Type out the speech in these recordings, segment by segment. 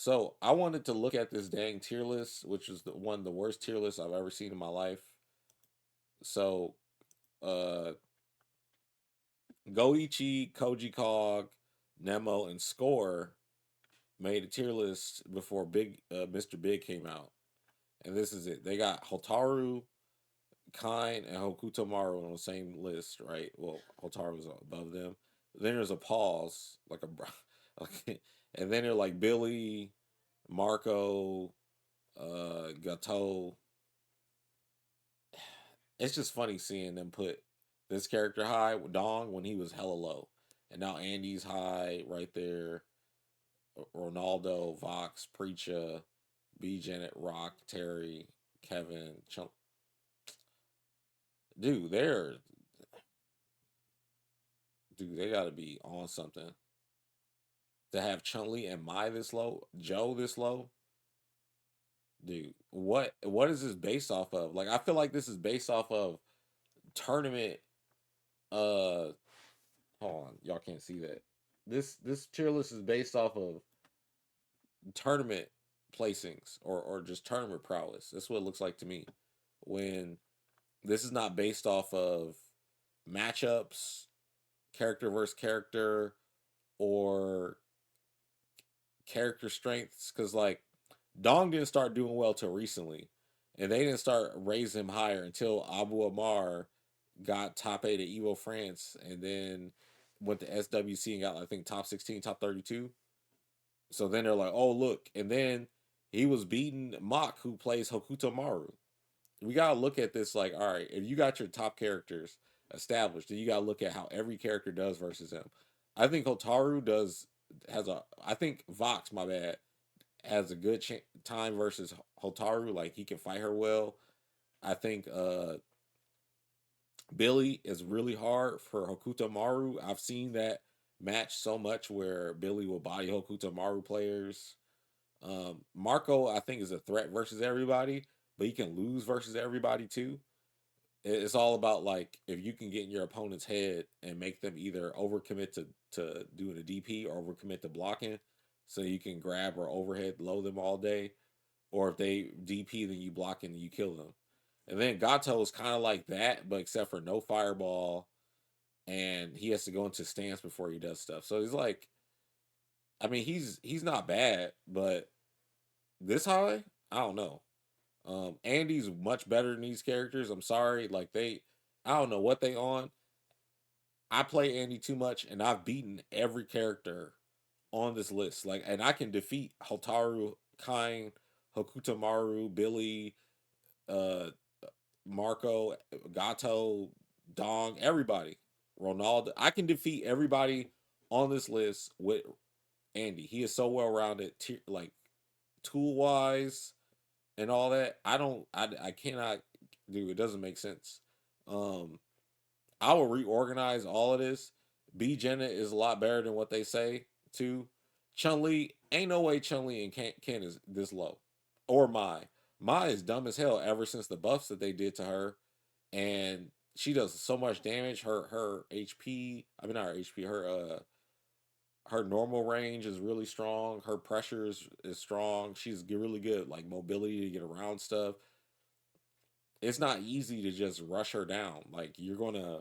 So I wanted to look at this dang tier list, which is one of the worst tier lists I've ever seen in my life. So uh Goichi, Koji Kog, Nemo, and Score made a tier list before Mr. Big came out. And this is it. They got Hotaru, Kain, and Hokutomaru on the same list, right? Well, Hotaru's above them. Then there's a pause, like and then they're like Billy, Marco, Gato. It's just funny seeing them put this character high, Dong, when he was hella low. And now Andy's high right there. Ronaldo, Vox, Preacher, B. Janet, Rock, Terry, Kevin, Chunk. Dude, they gotta be on something. To have Chun Li and Mai this low, Joe this low, dude. What is this based off of? Like I feel like this is based off of tournament. Uh, hold on, y'all can't see that. This tier list is based off of tournament placings or just tournament prowess. That's what it looks like to me. When this is not based off of matchups, character versus character, or character strengths. Because like Dong didn't start doing well till recently, and they didn't start raising him higher until Abu Amar got top 8 at Evo France, and then went to SWC and got I think top 16, top 32. So then they're like, oh look, and then he was beating Mach, who plays Hokuto Maru. We gotta look at this like, all right, if you got your top characters established, then you gotta look at how every character does versus him. I think Hotaru does has a. I think Vox, my bad, has a good time versus Hotaru. Like he can fight her well. I think Billy is really hard for Hokuto Maru. I've seen that match so much where Billy will body Hokuto Maru players. Marco, I think, is a threat versus everybody, but he can lose versus everybody too. It's all about like if you can get in your opponent's head and make them either overcommit to doing a DP or overcommit to blocking, so you can grab or overhead low them all day, or if they DP then you block and you kill them. And then Gato is kind of like that, but except for no fireball, and he has to go into stance before he does stuff. So he's like, I mean, he's not bad, but this high, I don't know. Andy's much better than these characters. I'm sorry, like I don't know what they on. I play Andy too much, and I've beaten every character on this list. Like, and I can defeat Hotaru, Kain, Hokutamaru, Billy, uh, Marco, Gato, Dong, everybody, Ronaldo. I can defeat everybody on this list with Andy. He is so well rounded, like tool wise and all that. I cannot do it. Doesn't make sense. Um, I will reorganize all of this. B Jenna is a lot better than what they say too. Chun Li ain't no way Chun Li and Ken is this low, or Mai. Mai is dumb as hell ever since the buffs that they did to her, and she does so much damage. Her HP, I mean not her HP, her normal range is really strong. Her pressure is strong. She's really good like mobility to get around stuff. It's not easy to just rush her down. Like you're gonna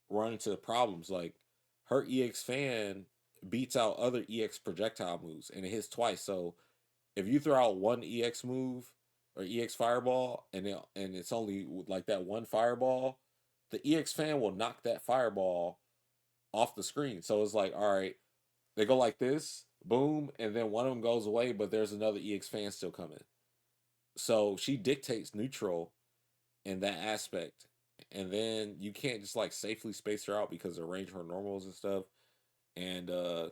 run into problems. Like her EX fan beats out other EX projectile moves and it hits twice. So if you throw out one EX move or EX fireball and it's only like that one fireball, the EX fan will knock that fireball off the screen. So it's like, all right, they go like this, boom, and then one of them goes away, but there's another EX fan still coming. So she dictates neutral in that aspect. And then you can't just like safely space her out because of range her normals and stuff. And I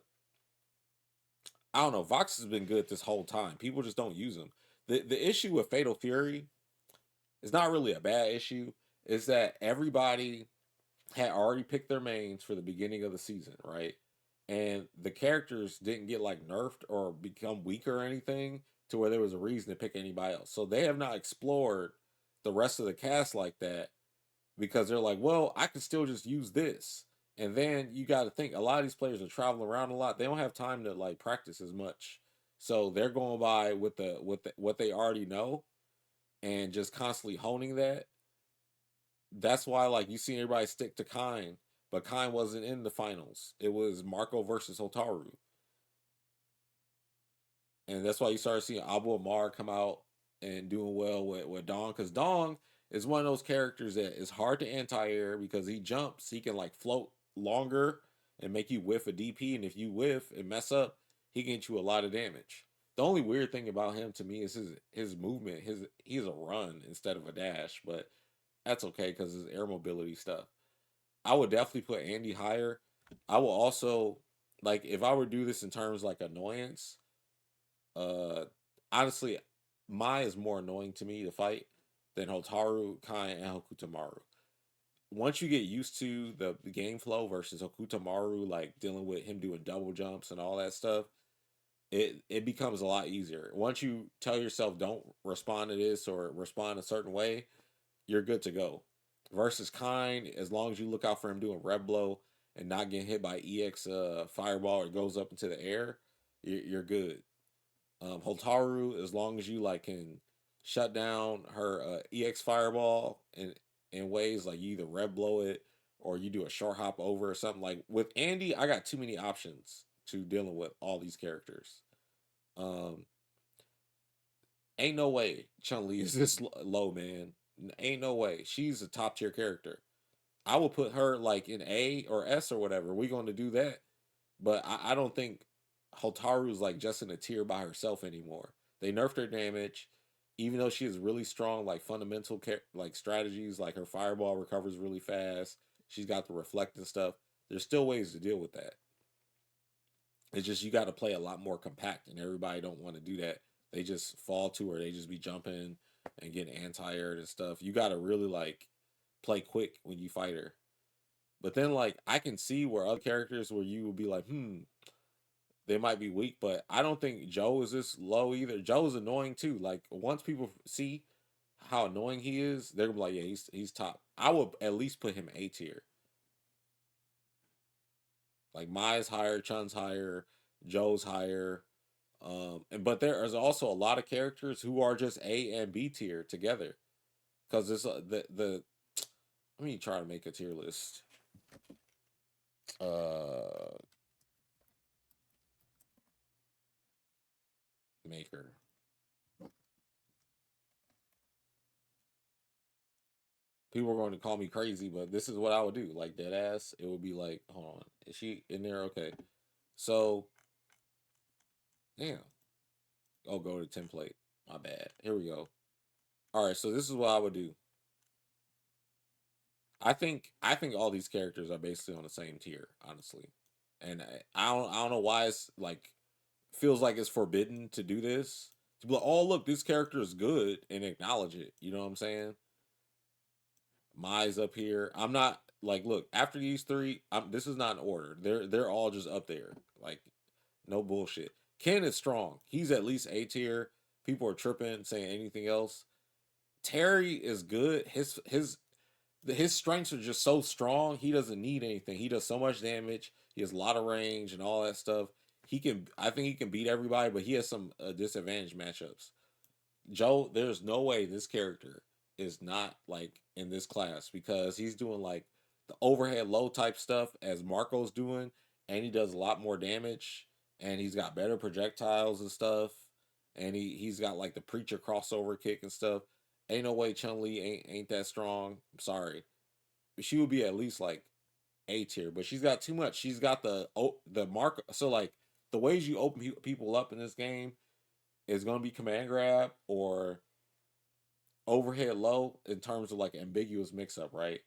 don't know, Vox has been good this whole time. People just don't use him. The issue with Fatal Fury is not really a bad issue. Is that everybody had already picked their mains for the beginning of the season, right? And the characters didn't get like nerfed or become weaker or anything to where there was a reason to pick anybody else. So they have not explored the rest of the cast like that because they're like, well, I can still just use this. And then you got to think a lot of these players are traveling around a lot. They don't have time to like practice as much. So they're going by with what they already know and just constantly honing that. That's why like you see everybody stick to Kine, but Kine wasn't in the finals. It was Marco versus Hotaru, and that's why you started seeing Abu Amar come out and doing well with Dong, because Dong is one of those characters that is hard to anti-air because he jumps, he can like float longer and make you whiff a DP, and if you whiff and mess up, he can get you a lot of damage. The only weird thing about him to me is his movement. He's a run instead of a dash, but that's okay because his air mobility stuff. I would definitely put Andy higher. I will also like if I were to do this in terms like annoyance. Uh, Honestly, Mai is more annoying to me to fight than Hotaru, Kai, and Hokutamaru. Once you get used to the game flow versus Hokutamaru, like dealing with him doing double jumps and all that stuff, it becomes a lot easier. Once you tell yourself don't respond to this or respond a certain way, you're good to go. Versus Kine, as long as you look out for him doing red blow and not getting hit by EX fireball or goes up into the air, you're good. Hotaru, as long as you like can shut down her EX fireball in ways like you either red blow it or you do a short hop over or something. Like with Andy, I got too many options to dealing with all these characters. Um, ain't no way Chun Li is this low, man. Ain't no way. She's a top tier character. I will put her like in A or S or whatever. We're going to do that, but I don't think Hotaru's like just in a tier by herself anymore. They nerfed her damage, even though she has really strong like fundamental like strategies. Like her fireball recovers really fast. She's got the reflect and stuff. There's still ways to deal with that. It's just you got to play a lot more compact, and everybody don't want to do that. They just fall to her. They just be jumping and getting anti-aired and stuff. You got to really like play quick when you fight her. But then like I can see where other characters where you would be like, they might be weak, but I don't think Joe is this low either. Joe's annoying too. Like once people see how annoying he is, they're gonna be like, yeah, he's top. I would at least put him A tier. Like Mai's higher, Chun's higher, Joe's higher. And but there is also a lot of characters who are just A and B tier together. Because it's the let me try to make a tier list. Uh Maker. People are going to call me crazy, but this is what I would do. Like dead ass, it would be like, hold on, is she in there? Okay, so damn. Oh, go to template. My bad. Here we go. All right, so this is what I would do. I think all these characters are basically on the same tier, honestly, and I don't know why it's like feels like it's forbidden to do this. To be like, oh look, this character is good and acknowledge it. You know what I'm saying? Mai's up here. I'm not like look after these three. This is not in order. They're all just up there. Like no bullshit. Ken is strong. He's at least A tier. People are tripping saying anything else. Terry is good. His strengths are just so strong. He doesn't need anything. He does so much damage. He has a lot of range and all that stuff. He can. I think he can beat everybody, but he has some disadvantage matchups. Joe, there's no way this character is not like in this class because he's doing like the overhead low type stuff as Marco's doing, and he does a lot more damage, and he's got better projectiles and stuff, and he's got like the preacher crossover kick and stuff. Ain't no way Chun Li ain't that strong. I'm sorry, she would be at least like A tier, but she's got too much. She's got the mark. So like the ways you open people up in this game is going to be command grab or overhead low in terms of like ambiguous mix up, right?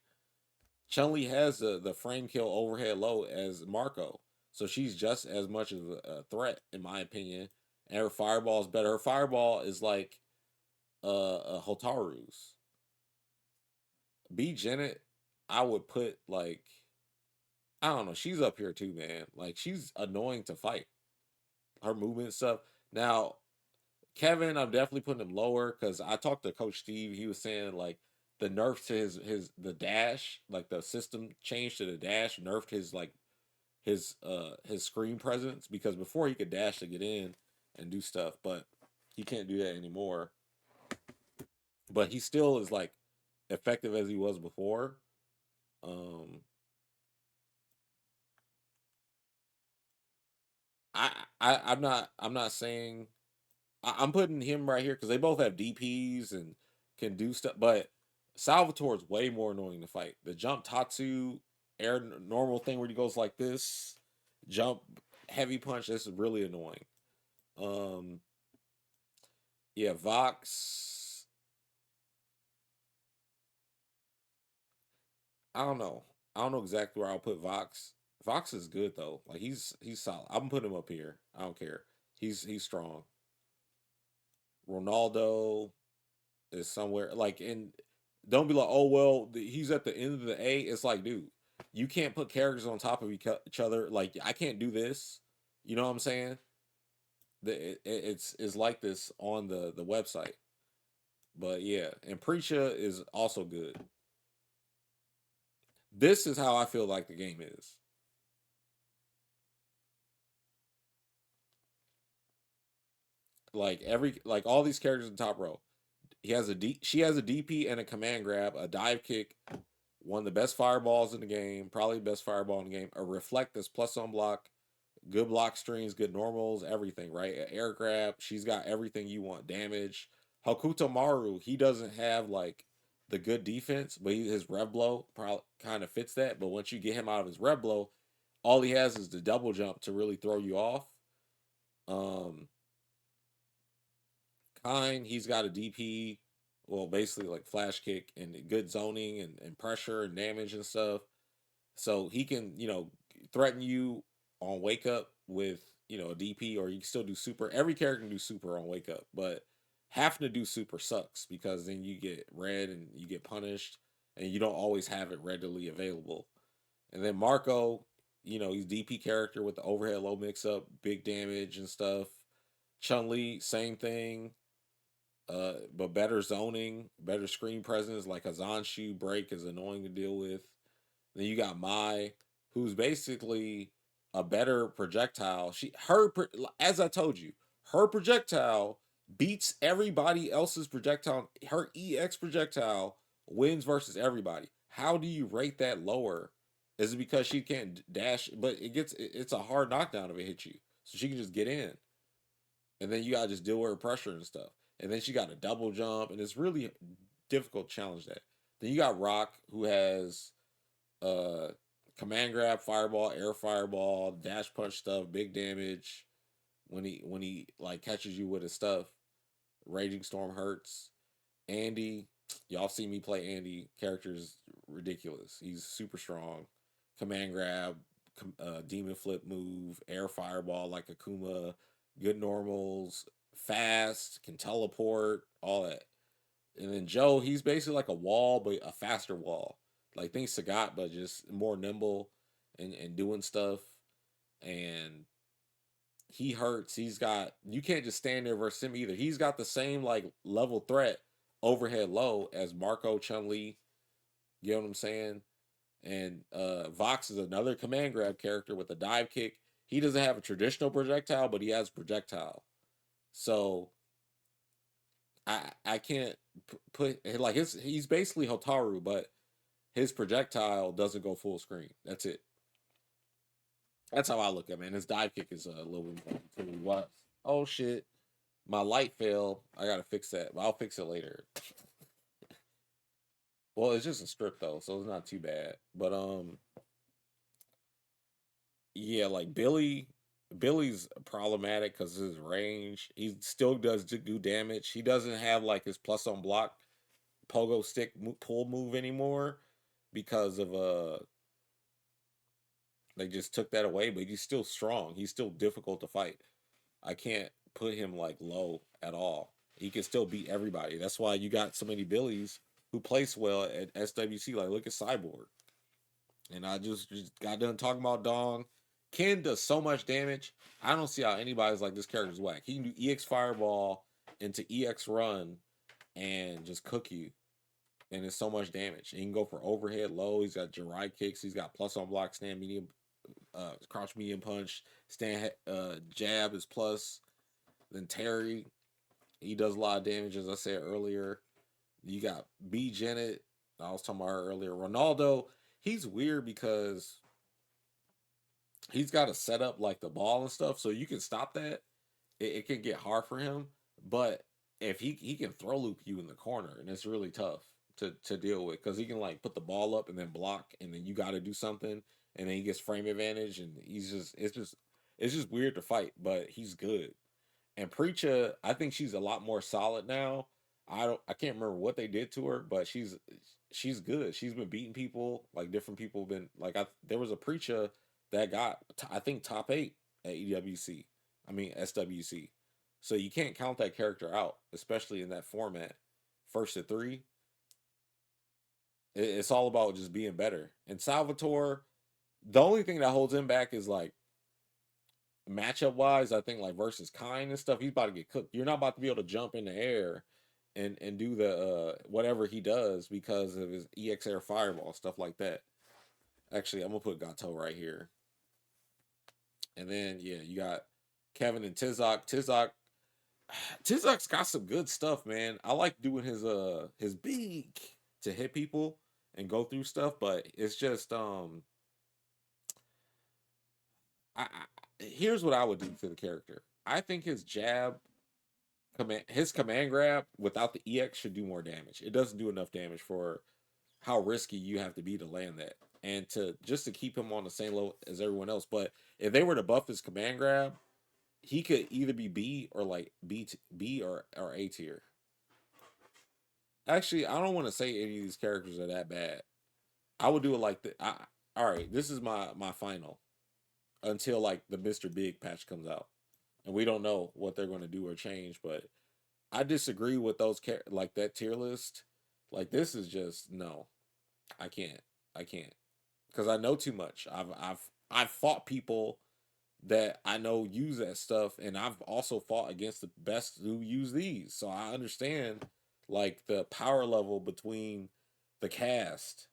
Chun Li has the frame kill overhead low as Marco, so she's just as much of a threat in my opinion. And her fireball is better. Her fireball is like Hotaru's. B Janet, I would put like I don't know. She's up here too, man. Like she's annoying to fight. Her movement stuff. Now Kevin, I'm definitely putting him lower because I talked to Coach Steve. He was saying like the nerf to his the dash, like the system change to the dash, nerfed his like his screen presence because before he could dash to get in, and do stuff, but he can't do that anymore. But he still is like effective as he was before. Um, I'm not saying I'm putting him right here because they both have DPS and can do stuff, but Salvatore's way more annoying to fight. The jump Tatsu air normal thing where he goes like this, jump heavy punch. This is really annoying. Um, yeah, Vox. I don't know. I don't know exactly where I'll put Vox. Vox is good though. Like he's solid. I'm putting him up here. I don't care. He's strong. Ronaldo is somewhere like in. Don't be like, oh well, he's at the end of the A. It's like, dude, you can't put characters on top of each other. Like I can't do this. You know what I'm saying? It's like this on the website. But yeah, and Preacha is also good. This is how I feel like the game is. Like all these characters in the top row. She has a DP and a command grab, a dive kick, one of the best fireballs in the game, probably the best fireball in the game, a reflect that's plus on block, good block strings, good normals, everything, right? An air grab, she's got everything you want. Damage. Hokuto Maru, he doesn't have like the good defense, but his rev blow probably kind of fits that. But once you get him out of his rev blow, all he has is the double jump to really throw you off. Um, he's got a DP, well, basically like flash kick and good zoning and pressure and damage and stuff. So he can, threaten you on wake up with, a DP, or you can still do super. Every character can do super on wake up, but having to do super sucks because then you get red and you get punished and you don't always have it readily available. And then Marco, he's DP character with the overhead low mix up, big damage and stuff. Chun Li, same thing, but better zoning, better screen presence. Like a Zanshu break is annoying to deal with. Then you got Mai, who's basically a better projectile. As I told you, her projectile beats everybody else's projectile. Her EX projectile wins versus everybody. How do you rate that lower? Is it because she can't dash? But it's a hard knockdown if it hits you, so she can just get in, and then you gotta just deal with her pressure and stuff. And then she got a double jump, and it's really difficult to challenge that. Then you got Rock, who has uh command grab, fireball, air fireball, dash punch stuff, big damage when he like catches you with his stuff. Raging Storm hurts. Andy, y'all see me play Andy. Character's ridiculous. He's super strong. Command grab, demon flip move, air fireball like Akuma, good normals, fast, can teleport, all that. And then Joe, he's basically like a wall, but a faster wall. Like think Sagat, but just more nimble and doing stuff. And he hurts. You can't just stand there versus him either. He's got the same like level threat overhead low as Marco Chun Li. You know what I'm saying? And Vox is another command grab character with a dive kick. He doesn't have a traditional projectile, but he has projectile. So I can't put like he's basically Hotaru, but his projectile doesn't go full screen. That's it. That's how I look at it, man. His dive kick is a little bit more. What? Oh shit! My light fell. I gotta fix that. But I'll fix it later. Well, it's just a strip though, so it's not too bad. But yeah, like Billy's problematic because his range. He still does do damage. He doesn't have like his plus on block pogo stick pull move anymore because of they just took that away. But he's still strong. He's still difficult to fight. I can't put him like low at all. He can still beat everybody. That's why you got so many Billies who place well at SWC. Like look at Cyborg. And I just got done talking about Dong. Ken does so much damage. I don't see how anybody's like this character's whack. He can do EX Fireball into EX Run and just cook you. And it's so much damage. He can go for overhead low. He's got Jirai kicks. He's got plus on block, stand medium, crouch medium punch, stand jab is plus. Then Terry, he does a lot of damage, as I said earlier. You got B Janet. I was talking about her earlier. Ronaldo, he's weird because he's got to set up like the ball and stuff, so you can stop that. It can get hard for him, but if he can throw loop you in the corner, and it's really tough to deal with because he can like put the ball up and then block, and then you got to do something, and then he gets frame advantage, and it's just weird to fight, but he's good. And Preacher, I think she's a lot more solid now. I can't remember what they did to her, but she's good. She's been beating people like different people have been like there was a Preacher that got I think top 8 at EWC. I mean SWC. So you can't count that character out, especially in that format. First to 3, it's all about just being better. And Salvatore, the only thing that holds him back is like matchup wise, I think like versus Kind and stuff, he's about to get cooked. You're not about to be able to jump in the air and do the whatever he does because of his EX Air Fireball stuff like that. Actually, I'm gonna put Gato right here, and then yeah, you got Kevin and Tizok. Tizok's got some good stuff, man. I like doing his beak to hit people and go through stuff, but it's just here's what I would do to the character. I think his jab his command grab without the EX should do more damage. It doesn't do enough damage for how risky you have to be to land that. And to just to keep him on the same level as everyone else. But if they were to buff his command grab, he could either be B or like B or A tier. Actually, I don't want to say any of these characters are that bad. I would do it like the all right, this is my final until like the Mr. Big patch comes out. And we don't know what they're going to do or change, but I disagree with those like that tier list. Like this is just no. I can't. I can't because I know too much. I've fought people that I know use that stuff, and I've also fought against the best who use these. So I understand like the power level between the cast